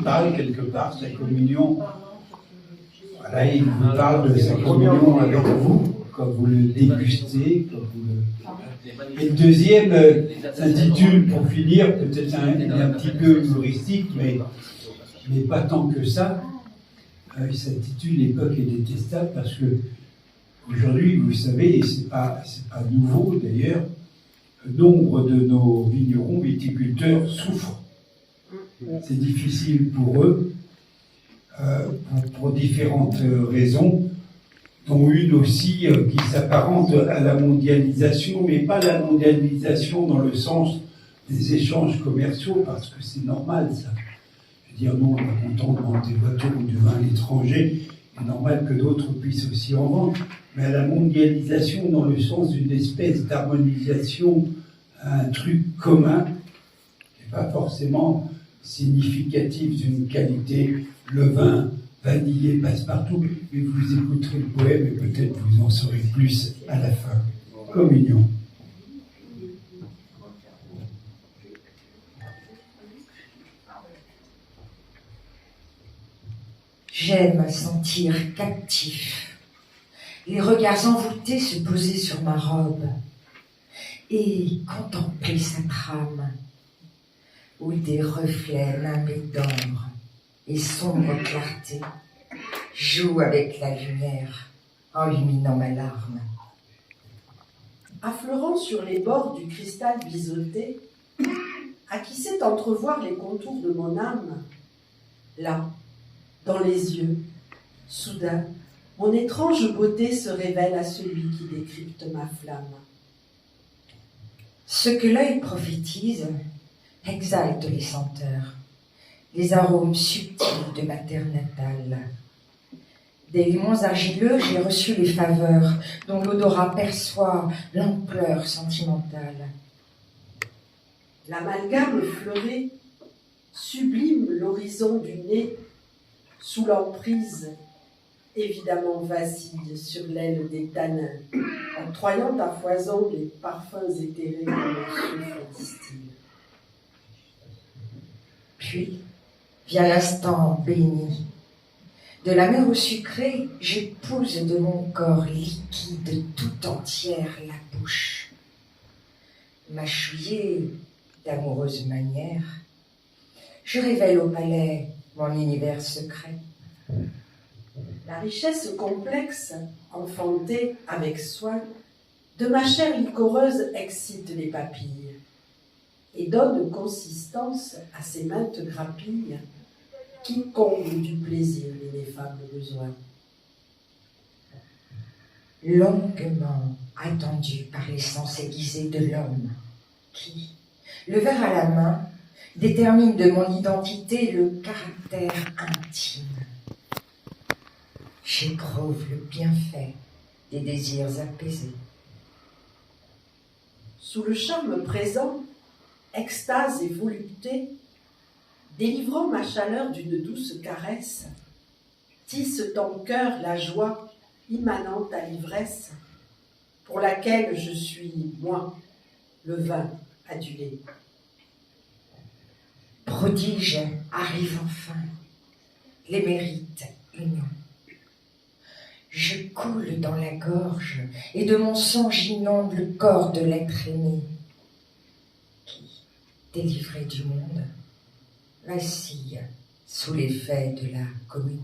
parle quelque part, sa communion. Voilà, il vous parle de sa communion avec vous, quand vous le dégustez, quand vous le... Et le deuxième s'intitule, pour finir, peut-être un petit peu humoristique, mais pas tant que ça, il s'intitule L'époque est détestable, parce que aujourd'hui, vous savez, et c'est pas nouveau d'ailleurs, nombre de nos vignerons, viticulteurs souffrent. C'est difficile pour eux, pour différentes raisons, dont une aussi qui s'apparente à la mondialisation, mais pas la mondialisation dans le sens des échanges commerciaux, parce que c'est normal ça. Je veux dire, nous, on est content de vendre des voitures ou du vin à l'étranger, c'est normal que d'autres puissent aussi en vendre, mais à la mondialisation dans le sens d'une espèce d'harmonisation, un truc commun, qui n'est pas forcément significatif d'une qualité. Le vin vanillé passe partout, mais vous écouterez le poème et peut-être vous en saurez plus à la fin. Communion. J'aime sentir captif, les regards envoûtés se poser sur ma robe et contempler sa trame, où des reflets limbés d'ombre et sombre clarté jouent avec la lumière, enluminant ma larme. Affleurant sur les bords du cristal biseauté, à qui sait entrevoir les contours de mon âme, là, dans les yeux, soudain, mon étrange beauté se révèle à celui qui décrypte ma flamme. Ce que l'œil prophétise exalte les senteurs, les arômes subtils de ma terre natale. Des limons argileux, j'ai reçu les faveurs dont l'odorat perçoit l'ampleur sentimentale. L'amalgame fleuré sublime l'horizon du nez, sous l'emprise, évidemment vacille sur l'aile des tanins, octroyant à foison les parfums éthérés que mon souffle distille. Puis vient l'instant béni. De la mer au sucré, j'épouse de mon corps liquide tout entière la bouche. Mâchouillée d'amoureuse manière, je révèle au palais mon univers secret. La richesse complexe, enfantée avec soin, de ma chair licoreuse excite les papilles et donne consistance à ces maintes grappilles qui comblent du plaisir l'ineffable besoin. Longuement attendu par les sens aiguisés de l'homme qui, le verre à la main, détermine de mon identité le caractère intime. J'éprouve le bienfait des désirs apaisés. Sous le charme présent, extase et volupté, délivrant ma chaleur d'une douce caresse, tisse ton cœur la joie immanente à l'ivresse, pour laquelle je suis, moi, le vin adulé. Prodige arrive enfin, les mérites union. Je coule dans la gorge et de mon sang j'inonde le corps de l'être aimé qui, délivré du monde, vacille sous l'effet de la communion.